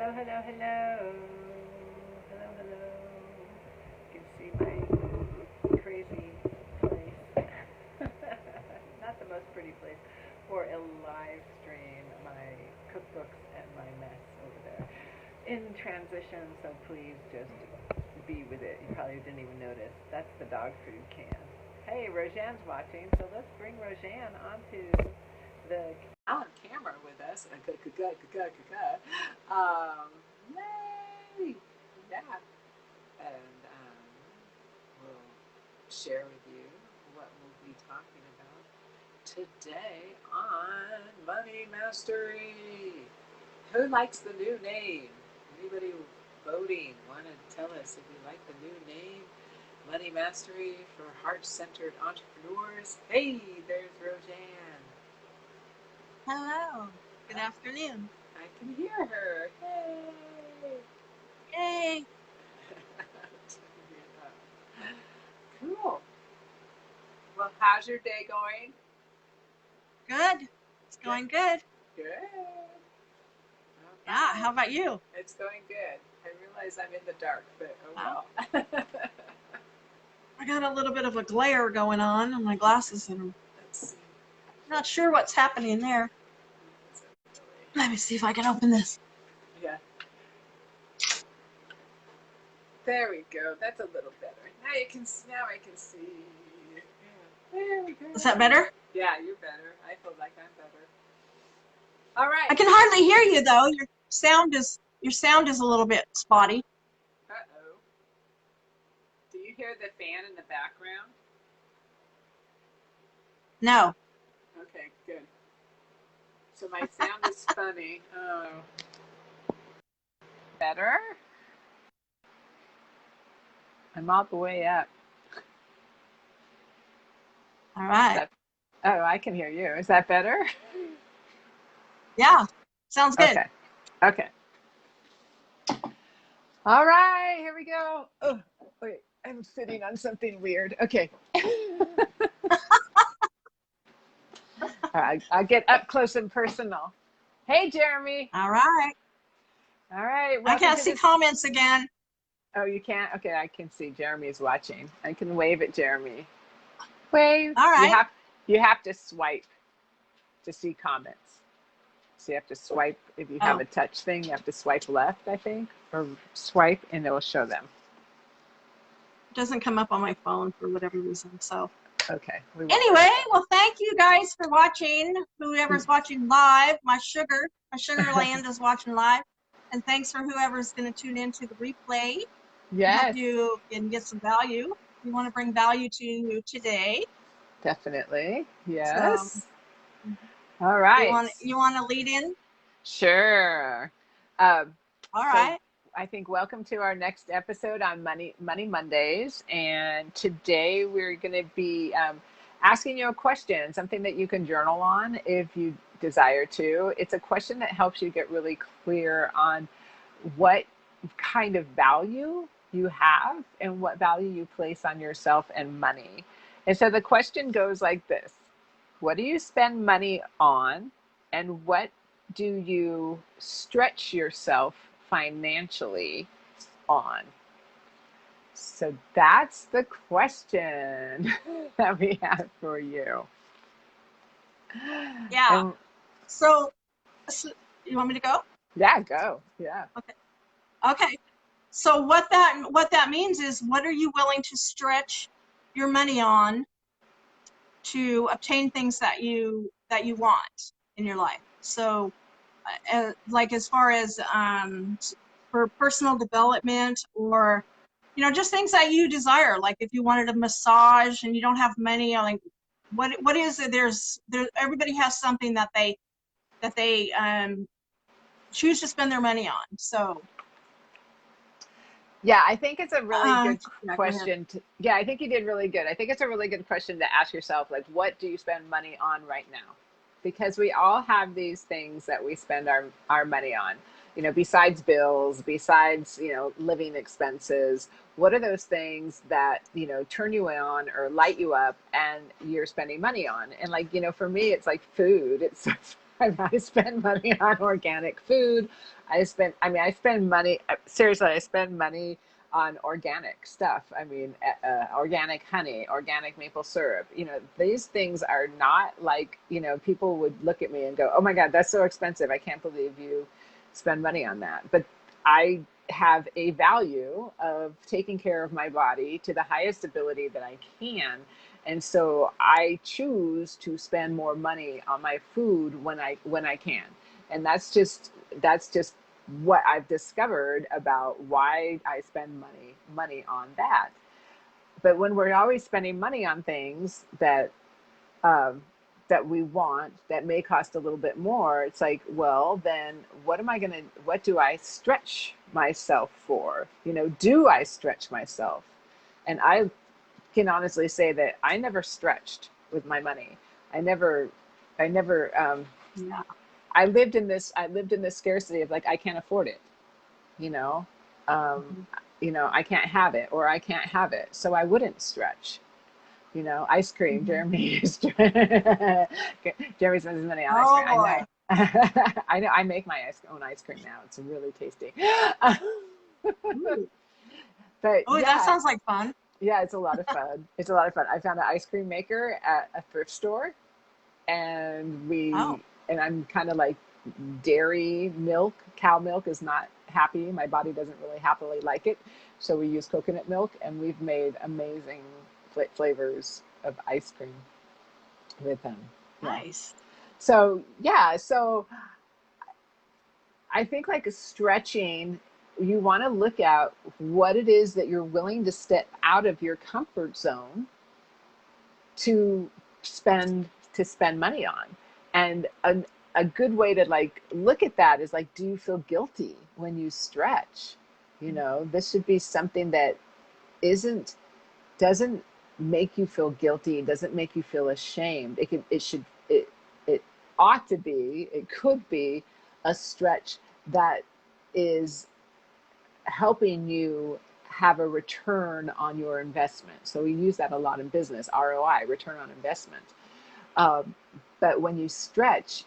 Hello, hello, hello. Hello, hello. You can see my crazy place. Not the most pretty place for a live stream. My cookbooks and my mess over there. In transition, so please just be with it. You probably didn't even notice. That's the dog food can. Hey, Roseanne's watching, so let's bring Roseanne onto the on camera with us. Um, Yay! Yeah. And we'll share with you what we'll be talking about today on Money Mastery. Who likes the new name? Anybody voting want to tell us if you like the new name? Money Mastery for Heart-Centered Entrepreneurs. Hey, there's Roseanne. Hello. Good afternoon. I can hear her. Hey. Yay. Cool. Well, how's your day going? Good. It's going good. Good. Yeah. How about you? It's going good. I realize I'm in the dark, but oh Wow. well. I got a little bit of a glare going on my glasses, and I'm not sure what's happening there. Let me see if I can open this. Yeah. There we go. That's a little better. Now you can. Now I can see. Yeah. There we go. Is that better? Yeah, you're better. I feel like I'm better. All right. I can hardly hear you though. Your sound is a little bit spotty. Uh-oh. Do you hear the fan in the background? No. Okay, good. So my sound is funny. Oh. Better? I'm all the way up. All right. Oh, I can hear you. Is that better? Yeah. Sounds good. Okay. Okay. All right, here we go. Oh, wait, I'm sitting on something weird. Okay. All right, I'll get up close and personal. Hey, Jeremy. All right. All right. I can't see comments again. Oh, you can't? Okay, I can see Jeremy's watching. I can wave at Jeremy. Wave. All right. You have to swipe to see comments. So you have to swipe. If you have a touch thing, you have to swipe left, I think, or swipe, and it will show them. It doesn't come up on my phone for whatever reason. So. Okay. Anyway, well, thank you guys for watching. Whoever's watching live, my sugar land is watching live, and thanks for whoever's going to tune into the replay. Yes. Hope you can get some value. We want to bring value to you today. Definitely. Yes. So, all right. You want to lead in? Sure. All right. I think welcome to our next episode on Money Mondays. And today we're going to be asking you a question, something that you can journal on if you desire to. It's a question that helps you get really clear on what kind of value you have and what value you place on yourself and money. And so the question goes like this: what do you spend money on, and what do you stretch yourself financially on? So that's the question that we have for you. Yeah. And so you want me to go? Yeah, go. Yeah. Okay. So what that means is, what are you willing to stretch your money on to obtain things that you want in your life? So like as far as for personal development, or just things that you desire. Like if you wanted a massage and you don't have money, like what is it? There everybody has something that they choose to spend their money on. So yeah, I think it's a really good question. Yeah, I think you did really good. I think it's a really good question to ask yourself, like, what do you spend money on right now? Because we all have these things that we spend our money on, besides bills, besides, living expenses. What are those things that, turn you on or light you up and you're spending money on? And like, for me, it's like food. It's I spend money on organic food. I spend money, seriously, I spend money on organic stuff. I mean, organic honey, organic maple syrup. You know, these things are not like, you know, people would look at me and go, oh my God, that's so expensive. I can't believe you spend money on that. But I have a value of taking care of my body to the highest ability that I can. And so I choose to spend more money on my food when I can. And that's just what I've discovered about why I spend money on that. But when we're always spending money on things um, that we want that may cost a little bit more, it's like, well, then what do I stretch myself for? You know, do I stretch myself? And I can honestly say that I never stretched with my money. I never, I never, Yeah. I lived in this scarcity of like, I can't afford it, you know, um, Mhm. I can't have it or I can't have it. So I wouldn't stretch. You know, ice cream. Mhm. Jeremy Jeremy spends his money on ice Oh cream. I boy. know. I know. I make my own ice cream now. It's really tasty. Ooh. But Oh, that sounds like fun. yeah, it's a lot of fun. It's a lot of fun. I found an ice cream maker at a thrift store, and Oh, I'm kind of like dairy milk. Cow milk is not happy. My body doesn't really happily like it, so we use coconut milk, and we've made amazing flavors of ice cream with them. Yeah. nice. So yeah. So I think like stretching, you want to look at what it is that you're willing to step out of your comfort zone to spend money on. And a good way to like look at that is like, do you feel guilty when you stretch? You know, this should be something that isn't doesn't make you feel guilty, doesn't make you feel ashamed. It ought to be, it could be a stretch that is helping you have a return on your investment. So we use that a lot in business, ROI, return on investment. Um, but when you stretch,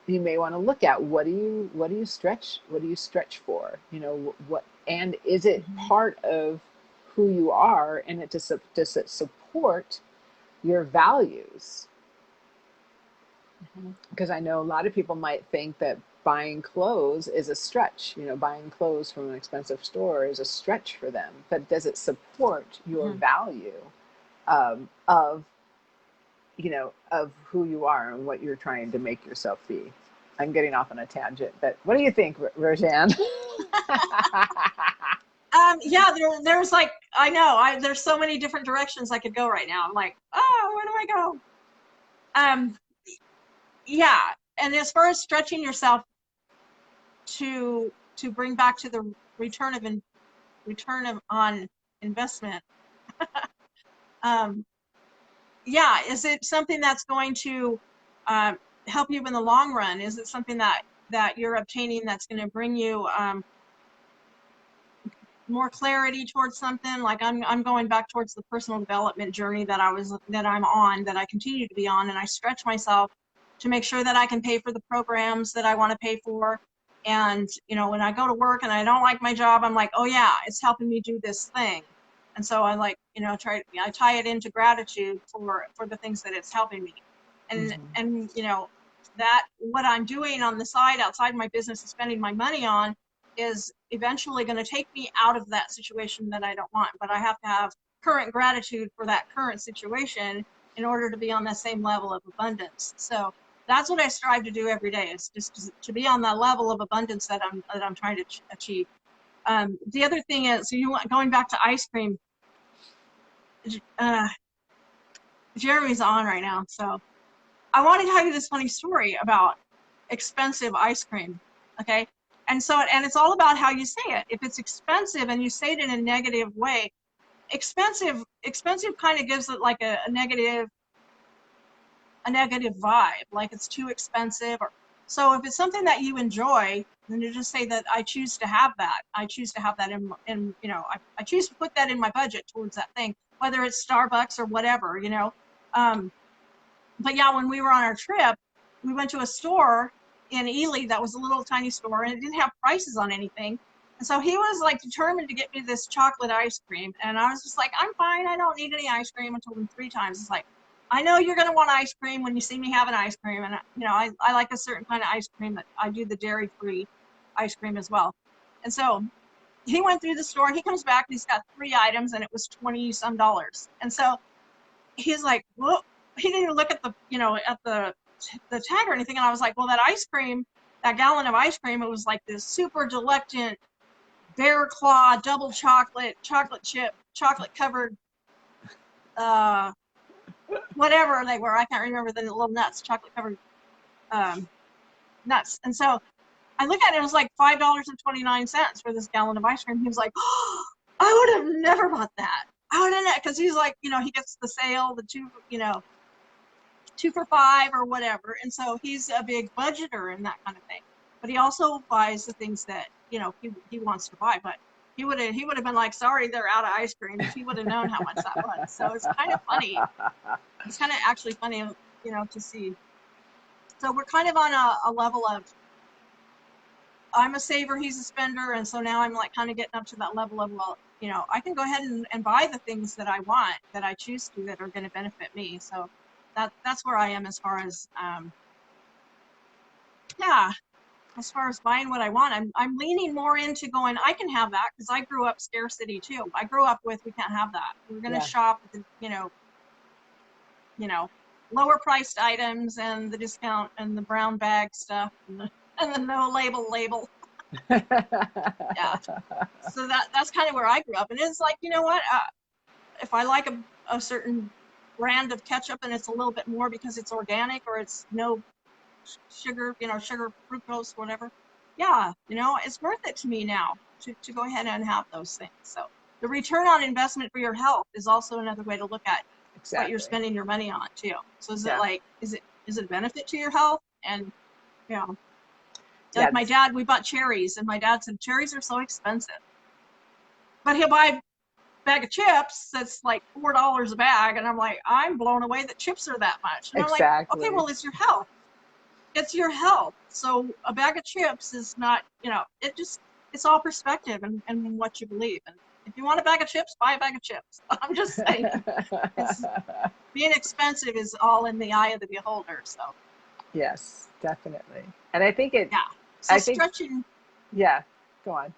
you may want to look at what do you stretch? What do you stretch for? You know what, and is it Mhm. part of who you are, and does it support your values? Mhm. Because I know a lot of people might think that buying clothes is a stretch. You know, buying clothes from an expensive store is a stretch for them. But does it support your Mhm. value of of who you are and what you're trying to make yourself be? I'm getting off on a tangent, but what do you think, Roseanne? Yeah, there's like I know there's so many different directions I could go right now. I'm like, oh, where do I go? Um, yeah, and as far as stretching yourself to bring back to the return of return of on investment, um, yeah, is it something that's going to uh, help you in the long run? Is it something that you're obtaining that's going to bring you more clarity towards something? Like I'm going back towards the personal development journey that I'm on, that I continue to be on, and I stretch myself to make sure that I can pay for the programs that I want to pay for. And you know, when I go to work and I don't like my job, I'm like, oh yeah, it's helping me do this thing. And so I like, you know, I tie it into gratitude for the things that it's helping me. Mhm. And you know, that what I'm doing on the side outside my business and spending my money on is eventually going to take me out of that situation that I don't want. But I have to have current gratitude for that current situation in order to be on that same level of abundance. So that's what I strive to do every day, is just to be on that level of abundance that I'm trying to achieve. The other thing is, so you want going back to ice cream. Uh, Jeremy's on right now, so I want to tell you this funny story about expensive ice cream. Okay. And so, and it's all about how you say it. If it's expensive and you say it in a negative way, expensive kind of gives it like a negative vibe, like it's too expensive. Or so if it's something that you enjoy, then you just say that I choose to have that. I choose to have that in you know, I choose to put that in my budget towards that thing, whether it's Starbucks or whatever, you know. But yeah, when we were on our trip, we went to a store in Ely that was a little tiny store, and it didn't have prices on anything. And so he was like determined to get me this chocolate ice cream. And I was just like, I'm fine. I don't need any ice cream. I told him 3 times. It's like, I know you're going to want ice cream when you see me have an ice cream. And, I like a certain kind of ice cream that I do the dairy-free ice cream as well. And so he went through the store. He comes back and he's got 3 items, and it was 20 some dollars. And so he's like, well, he didn't even look at the tag or anything. And I was like, well, that ice cream, that gallon of ice cream, it was like this super delectant Bear Claw double chocolate chip, chocolate covered, whatever they were. I can't remember the little nuts, chocolate covered nuts. And so I look at it, it was like $5.29 for this gallon of ice cream. He was like, oh, I would have never bought that. I would have, because he's like, he gets the sale, the 2 for $5 or whatever. And so he's a big budgeter and that kind of thing. But he also buys the things that, he wants to buy. But he would have been like, sorry, they're out of ice cream, if he would have known how much that was. So it's kind of funny. It's kind of actually funny, to see. So we're kind of on a level of, I'm a saver, he's a spender. And so now I'm like kind of getting up to that level of, well, I can go ahead and buy the things that I want, that I choose to, that are going to benefit me. So that's where I am as far as, as far as buying what I want. I'm leaning more into going, I can have that, because I grew up scarcity too. I grew up with, we can't have that. We're going to shop at the, lower priced items and the discount and the brown bag stuff and the no label. Yeah. So that's kind of where I grew up. And it's like, what? If I like a certain brand of ketchup and it's a little bit more because it's organic or it's no sugar, sugar, fructose, whatever. Yeah, it's worth it to me now to go ahead and have those things. So the return on investment for your health is also another way to look at what you're spending your money on too. So is it like, is it a benefit to your health? And like my dad, we bought cherries, and my dad said cherries are so expensive, but he'll buy a bag of chips that's like $4 a bag, and I'm like, I'm blown away that chips are that much. And I'm like, okay, well, it's your health. It's your health. So a bag of chips is not, it's all perspective and what you believe. And if you want a bag of chips, buy a bag of chips. I'm just saying, being expensive is all in the eye of the beholder. So yes, definitely. And I think it. Yeah. So stretching. Yeah. Go on.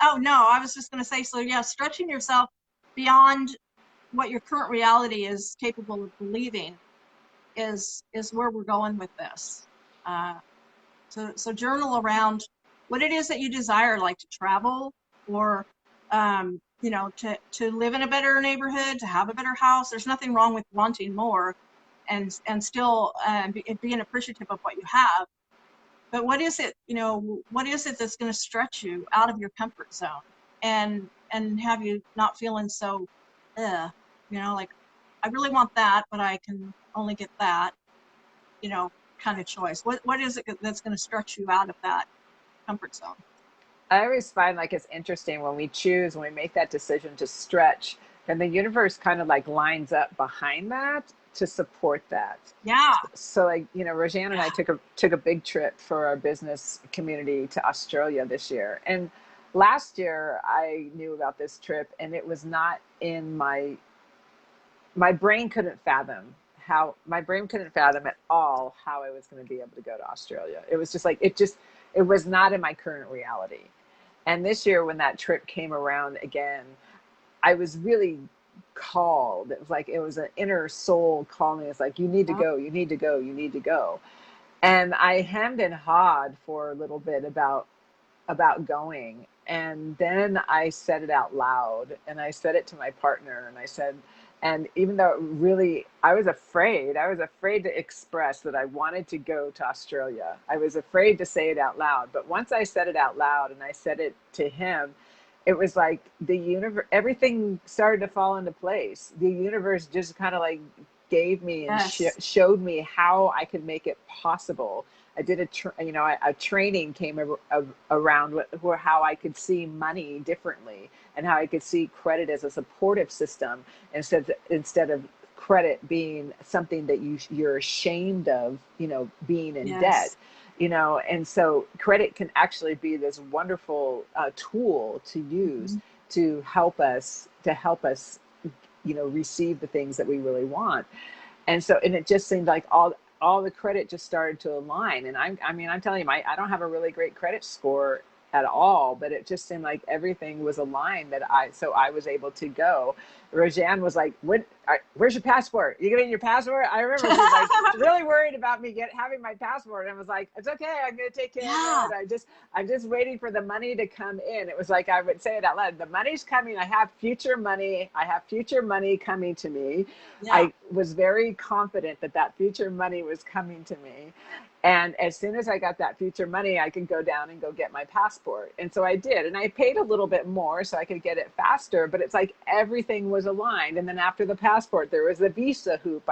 Oh no, I was just going to say. So yeah, stretching yourself beyond what your current reality is capable of believing is where we're going with this. So journal around what it is that you desire, like to travel or, to live in a better neighborhood, to have a better house. There's nothing wrong with wanting more and still being appreciative of what you have. But what is it, what is it that's going to stretch you out of your comfort zone and have you not feeling so, like, I really want that, but I can only get that, kind of choice. What is it that's going to stretch you out of that comfort zone? I always find like it's interesting when we make that decision to stretch, and the universe kind of like lines up behind that to support that. Yeah. So like, Roseanne and I took a big trip for our business community to Australia this year. And last year I knew about this trip, and it was not in my brain couldn't fathom at all how I was going to be able to go to Australia. It was just like, it was not in my current reality. And this year when that trip came around again, I was really called. It was like, it was an inner soul calling. It's like, you need to go, you need to go, you need to go. And I hemmed and hawed for a little bit about going. And then I said it out loud, and I said it to my partner, and I said, and even though it really, I was afraid to express that I wanted to go to Australia. I was afraid to say it out loud. But once I said it out loud and I said it to him, it was like the universe, everything started to fall into place. The universe just kind of like gave me and showed me how I could make it possible. I did a training came around how I could see money differently, and how I could see credit as a supportive system instead of credit being something that you're ashamed of, being in debt, Yes. and so credit can actually be this wonderful tool to use Mhm. to help us receive the things that we really want. And it just seemed like all the credit just started to align. And I'm telling you, I don't have a really great credit score at all, but it just seemed like everything was aligned so I was able to go. Roseanne was like, where's your passport? You getting your passport? I remember she was like really worried about me having my passport. And I was like, it's okay. I'm going to take care of Yeah. it. I'm just waiting for the money to come in. It was like, I would say it out loud. The money's coming. I have future money. I have future money coming to me. Yeah. I was very confident that future money was coming to me. And as soon as I got that future money, I could go down and go get my passport. And so I did. And I paid a little bit more so I could get it faster. But it's like everything was aligned. And then after the passport, there was the visa hoop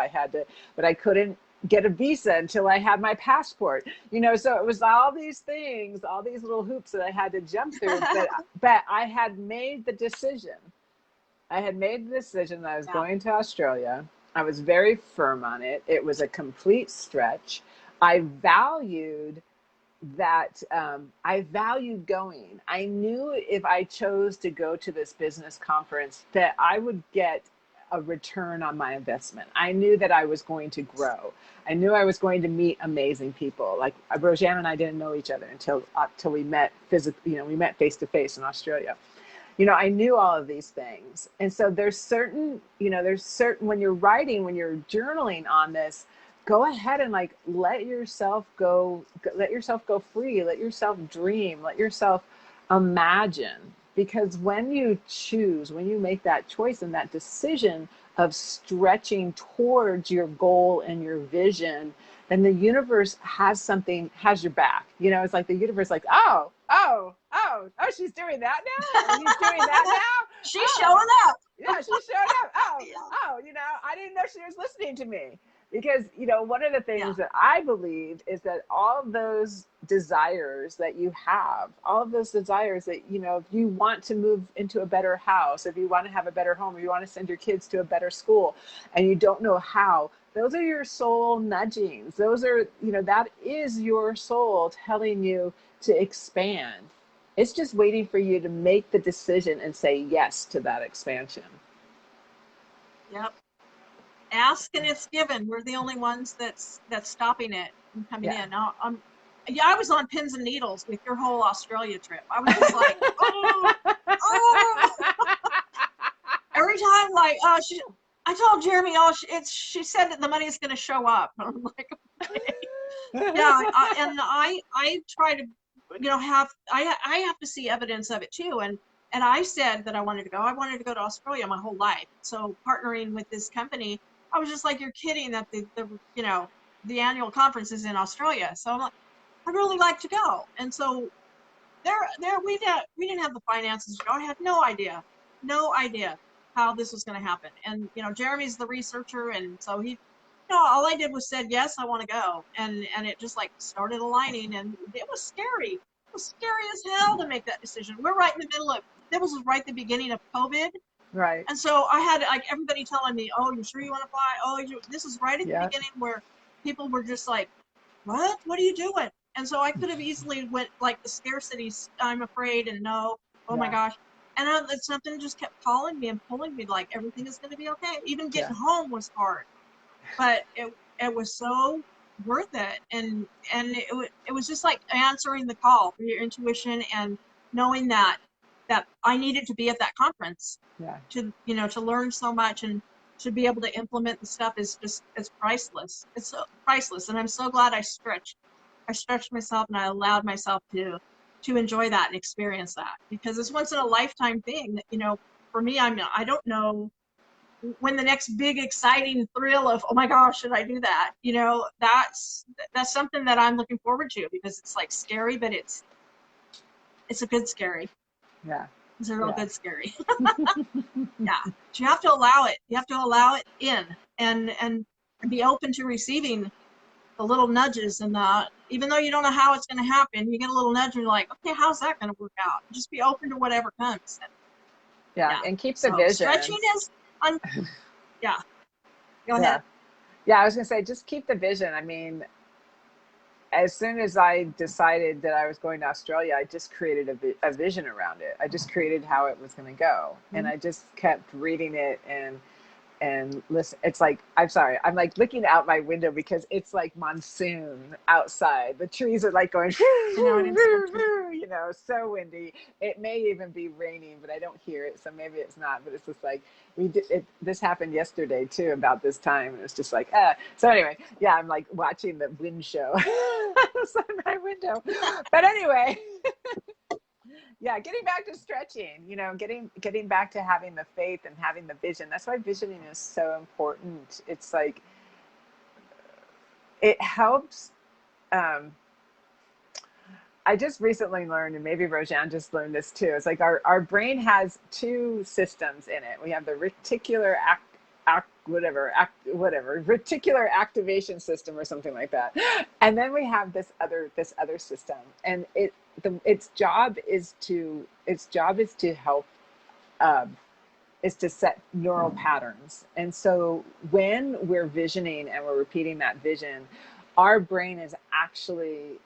but I couldn't get a visa until I had my passport. So it was all these things, all these little hoops that I had to jump through. But I had made the decision. I had made the decision that I was Yeah. going to Australia. I was very firm on it. It was a complete stretch. I valued I valued going. I knew if I chose to go to this business conference that I would get a return on my investment. I knew that I was going to grow. I knew I was going to meet amazing people. Like Roseanne and I didn't know each other until we met physically. We met face to face in Australia. I knew all of these things. And so there's certain, when you're writing, when you're journaling on this, go ahead and like let yourself go free, let yourself dream, let yourself imagine. Because when you make that choice and that decision of stretching towards your goal and your vision, then the universe has your back. It's like the universe, like, oh, she's doing that now. He's doing that now. She's Oh, showing up. yeah, she showed up. Yeah. I didn't know she was listening to me. Because, one of the Yeah. things that I believe is that all of those desires that you have, all of those desires that, if you want to move into a better house, if you want to have a better home, if you want to send your kids to a better school and you don't know how, those are your soul nudgings. Those are, that is your soul telling you to expand. It's just waiting for you to make the decision and say yes to that expansion. Yep. Ask and it's given. We're the only ones that's stopping it from coming Yeah. in. Now, yeah, I was on pins and needles with your whole Australia trip. I was just like, oh. Every time, like, I told Jeremy, she said that the money is going to show up. I'm like, okay. Yeah, and I try to, I have to see evidence of it too. And I said that I wanted to go. I wanted to go to Australia my whole life. So partnering with this company, I was just like, you're kidding that the annual conference is in Australia. So I'm like, I'd really like to go. And so we didn't have the finances to go. I had no idea how this was going to happen. And Jeremy's the researcher, and so he, all I did was said yes, I want to go, and it just like started aligning, and it was scary. It was scary as hell to make that decision. We're right in the middle of that was right at the beginning of COVID. Right. And so I had like everybody telling me, "Oh, you sure you want to fly? Oh, this is right at the Yeah. beginning where people were just like, what? What are you doing?" And so I could have easily went like the scarcity, I'm afraid, and no, oh my Yeah. gosh. And something just kept calling me and pulling me like everything is going to be okay. Even Yeah. getting home was hard, but it was so worth it. And it was just like answering the call for your intuition and knowing that I needed to be at that conference Yeah. to learn so much and to be able to implement the stuff is just, it's priceless. It's so priceless. And I'm so glad I stretched myself and I allowed myself to enjoy that and experience that, because it's once in a lifetime thing that, for me, I don't know when the next big exciting thrill of, oh my gosh, should I do that? That's something that I'm looking forward to, because it's like scary, but it's a good scary. Yeah. It's a real Yeah. good scary. Yeah. But you have to allow it. You have to allow it in and be open to receiving the little nudges, and even though you don't know how it's going to happen, you get a little nudge and you're like, okay, how's that going to work out? Just be open to whatever comes. Yeah. Yeah. And keep the So vision. stretching is, yeah. Go Yeah. ahead. Yeah. I was going to say, just keep the vision. I mean, as soon as I decided that I was going to Australia, I just created a vision around it. I just created how it was going to go. And Mhm. I just kept reading it and listen. It's like, I'm sorry, I'm like looking out my window because it's like monsoon outside. The trees are like going I know, and it's so true. you know, so windy. It may even be raining, but I don't hear it, so maybe it's not. But it's just like we did it. This happened yesterday too, about this time, and it's just like so anyway, yeah, I'm like watching the wind show outside my window. But anyway, yeah, getting back to stretching, you know, getting back to having the faith and having the vision. That's why visioning is so important. It's like it helps. um I just recently learned, and maybe Rojan just learned this too. It's like our brain has two systems in it. We have the reticular whatever reticular activation system or something like that, and then we have this other system, and its job is to help, um, is to set neural patterns. And so when we're visioning and we're repeating that vision, our brain is actually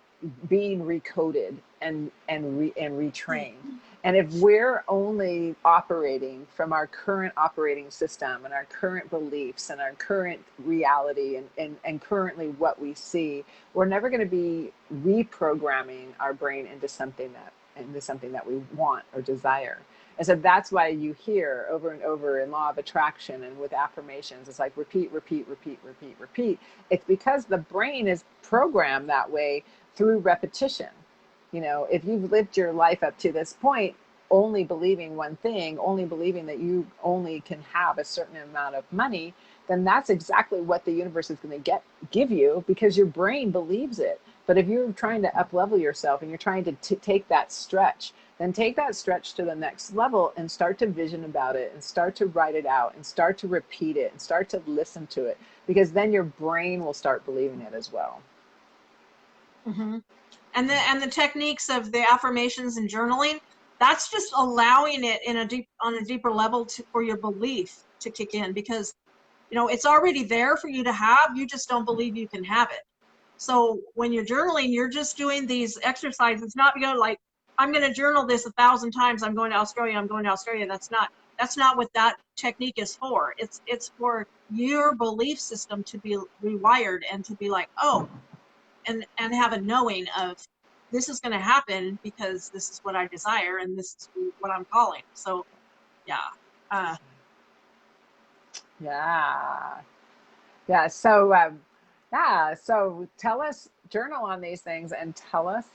being recoded and retrained. And if we're only operating from our current operating system and our current beliefs and our current reality and currently what we see, we're never going to be reprogramming our brain into something that we want or desire. And so that's why you hear over and over in law of attraction and with affirmations, it's like repeat, repeat, repeat, repeat, repeat. It's because the brain is programmed that way through repetition. You know, if you've lived your life up to this point only believing one thing, only believing that you only can have a certain amount of money, then that's exactly what the universe is going to give you, because your brain believes it. But if you're trying to up level yourself and you're trying to take that stretch, then take that stretch to the next level and start to vision about it and start to write it out and start to repeat it and start to listen to it, because then your brain will start believing it as well. Mm-hmm. And the techniques of the affirmations and journaling, that's just allowing it on a deeper level for your belief to kick in, because it's already there for you to have. You just don't believe you can have it. So when you're journaling, you're just doing these exercises, not like, I'm going to journal this 1,000 times. I'm going to Australia. I'm going to Australia. That's not what that technique is for. It's for your belief system to be rewired and to be like, oh, and have a knowing of, this is going to happen because this is what I desire and this is what I'm calling. So yeah. uh Yeah. Yeah. So tell us, journal on these things and tell us,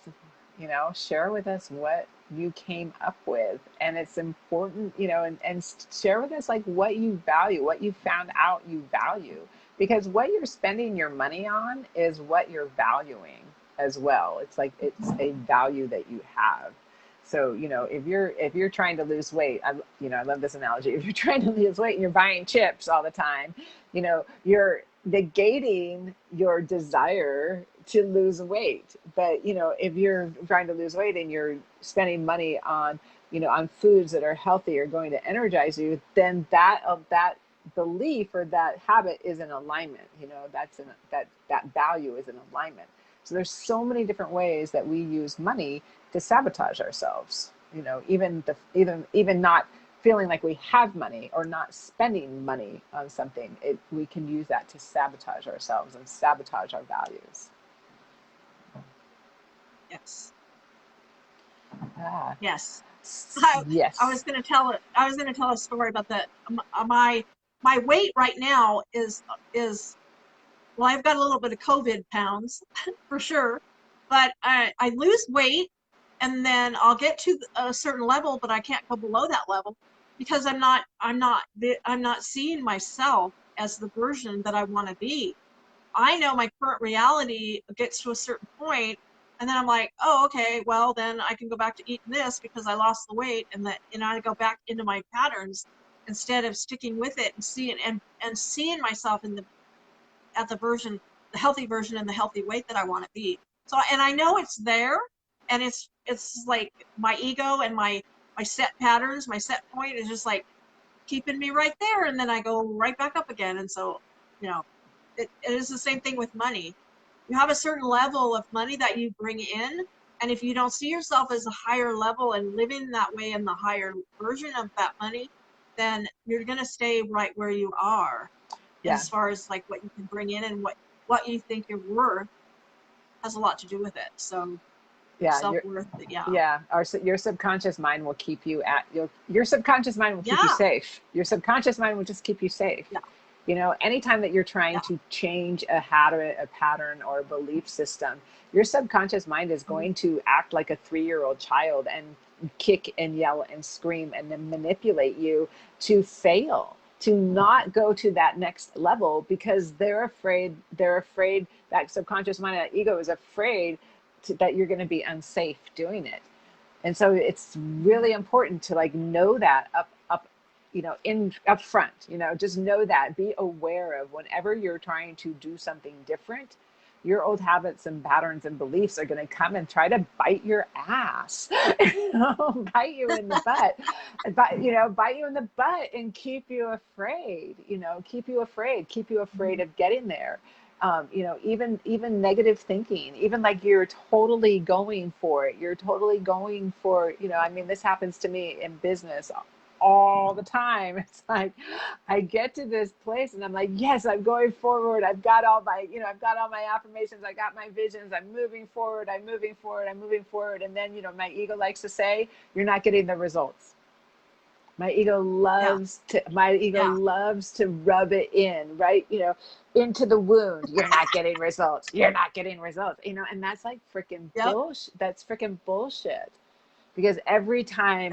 share with us what you came up with. And it's important, and share with us like what you value, what you found out you value, because what you're spending your money on is what you're valuing as well. It's like it's a value that you have. So, if you're trying to lose weight, I love this analogy. If you're trying to lose weight and you're buying chips all the time, you're negating your desire to lose weight. But if you're trying to lose weight and you're spending money on foods that are healthy or going to energize you, then that belief or that habit is in alignment. That value is in alignment. So there's so many different ways that we use money to sabotage ourselves. Even not feeling like we have money or not spending money on something, we can use that to sabotage ourselves and sabotage our values. yes. Ah, Yes. I yes. was going to tell a story about that. My weight right now is well, I've got a little bit of COVID pounds for sure, but I lose weight and then I'll get to a certain level, but I can't go below that level because I'm not seeing myself as the version that I want to be. I know my current reality gets to a certain point, and then I'm like, oh, okay, well, then I can go back to eating this because I lost the weight, and I go back into my patterns instead of sticking with it and seeing myself at the healthy version and the healthy weight that I want to be. So, and I know it's there, and it's like my ego and my set patterns, my set point is just like keeping me right there, and then I go right back up again, and so You know, it is the same thing with money. You have a certain level of money that you bring in, and if you don't see yourself as a higher level and living that way in the higher version of that money, then you're going to stay right where you are. Yeah. As far as like what you can bring in and what you think you're worth has a lot to do with it. So Yeah. self-worth, yeah. Yeah, your subconscious mind will keep you at your subconscious mind will keep you Yeah. safe. Your subconscious mind will just keep you safe. Yeah. You know, anytime that you're trying Yeah. to change a habit, a pattern, or a belief system, your subconscious mind is Mm-hmm. going to act like a 3-year-old child and kick and yell and scream and then manipulate you to fail, to not go to that next level because they're afraid. They're afraid, that subconscious mind, that ego is afraid that you're going to be unsafe doing it. And so it's really important to like know that up, you know, in up front, you know, just know that, be aware of whenever you're trying to do something different, your old habits and patterns and beliefs are going to come and try to bite your ass, you know, bite you in the butt, bite you in the butt and keep you afraid, keep you afraid of getting there. Even negative thinking, even like you're totally going for it. You're totally going for, I mean, this happens to me in business all the time. It's like I get to this place and I'm like, yes, I'm going forward. I've got all my affirmations. I got my visions. I'm moving forward. I'm moving forward. I'm moving forward. And then, my ego likes to say, you're not getting the results. My ego Yeah. Yeah. loves to rub it in, right? Into the wound. You're not getting results. You're not getting results. And that's like freaking Yep. bullshit. That's freaking bullshit. Because every day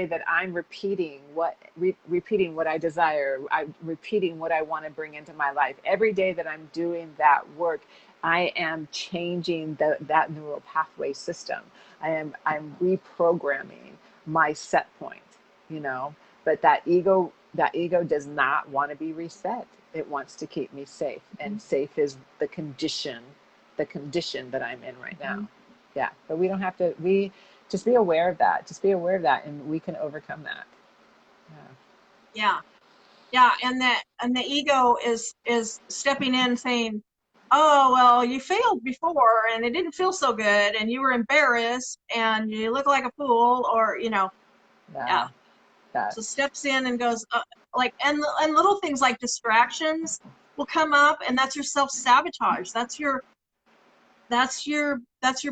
that I'm repeating what I desire, I'm repeating what I want to bring into my life. Every day that I'm doing that work, I am changing that neural pathway system. I'm reprogramming my set point, you know. But that ego does not want to be reset. It wants to keep me safe, Mm-hmm. and safe is the condition that I'm in right now. Mm-hmm. Yeah, but we don't have to. We just be aware of that. Just be aware of that, and we can overcome that. Yeah. Yeah. Yeah. And the ego is stepping in saying, oh, well, you failed before and it didn't feel so good and you were embarrassed and you look like a fool, or, yeah. Yeah. Yeah. So steps in and goes, and little things like distractions will come up, and that's your self-sabotage. That's your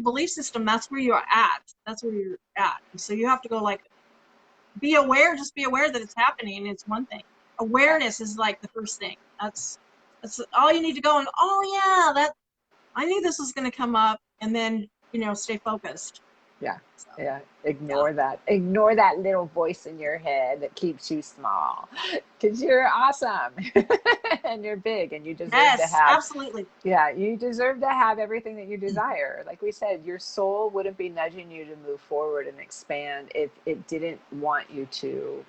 belief system. That's where you're at. That's where you're at. And so you have to go like, be aware, just be aware that it's happening. It's one thing. Yeah. Awareness is like the first thing. That's all you need to go and, oh yeah, that I knew this was going to come up, and then, stay focused. Yeah. So, Yeah. yeah. Ignore that little voice in your head that keeps you small, because you're awesome and you're big and you deserve to Yes, have. absolutely. Yeah, you deserve to have everything that you desire. Like we said, your soul wouldn't be nudging you to move forward and expand if it didn't want you to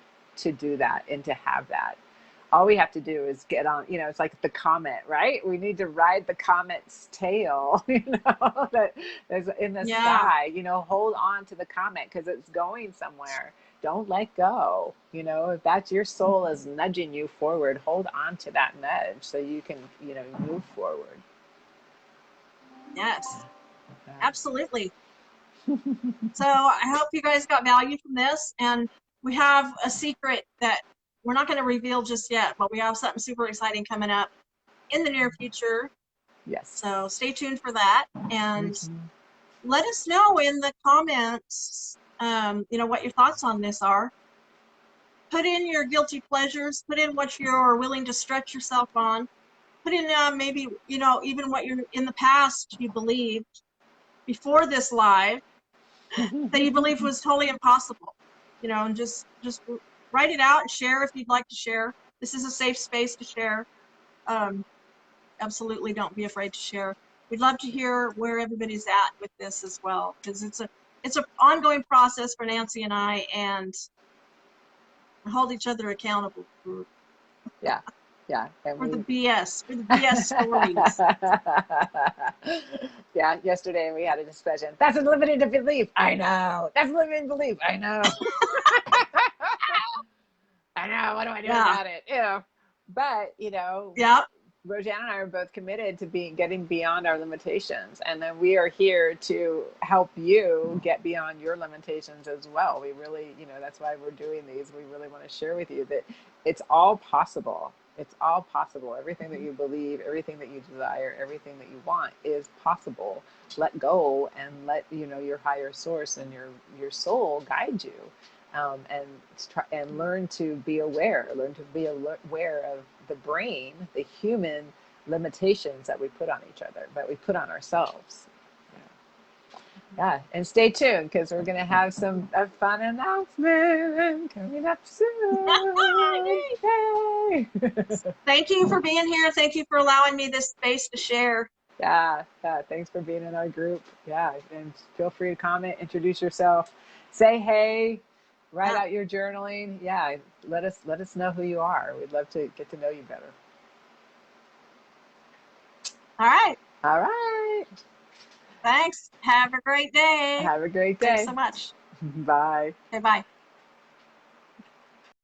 do that and to have that. All we have to do is get on, it's like the comet, right? We need to ride the comet's tail, that is in the Yeah. sky, hold on to the comet because it's going somewhere. Don't let go. If that's your soul is nudging you forward, hold on to that nudge so you can, move forward. Yes, Yeah. absolutely. So I hope you guys got value from this. And we have a secret that we're not going to reveal just yet, but we have something super exciting coming up in the near future. So Yes. stay tuned for that. And Mhm. let us know in the comments, what your thoughts on this are. Put in your guilty pleasures, put in what you're willing to stretch yourself on, put in maybe, even what you're in the past you believed before this live that you believed was totally impossible, and just write it out and share if you'd like to share. This is a safe space to share. Um, Absolutely, don't be afraid to share. We'd love to hear where everybody's at with this as well, because it's an ongoing process for Nancy and I, and hold each other accountable Yeah. Yeah. And for the we BS, for the BS stories. Yeah, yesterday we had a discussion. That's a limited belief. I know. That's a limited belief. I know. I know. What do I do Yeah, about it? But, you know, Yep. Roseanne and I are both committed to getting beyond our limitations, and then we are here to help you get beyond your limitations as well. We really, you know, that's why we're doing these. We really want to share with you that it's all possible. It's all possible. Everything that you believe, everything that you desire, everything that you want is possible. Let go and let, you know, your higher source and your soul guide you. And try and learn to be aware, learn to be aware of the brain, the human limitations that we put on each other, that we put on ourselves. Yeah, and stay tuned because we're going to have some a fun announcement coming up soon. Yay. Yay! Thank you for being here. Thank you for allowing me this space to share. Yeah, yeah. Thanks for being in our group. Yeah, and feel free to comment, introduce yourself, say hey, write Yeah. out your journaling. Yeah, let us know who you are. We'd love to get to know you better. All right. All right. Thanks. Have a great day. Have a great Thanks day. so much. Bye. Okay, bye.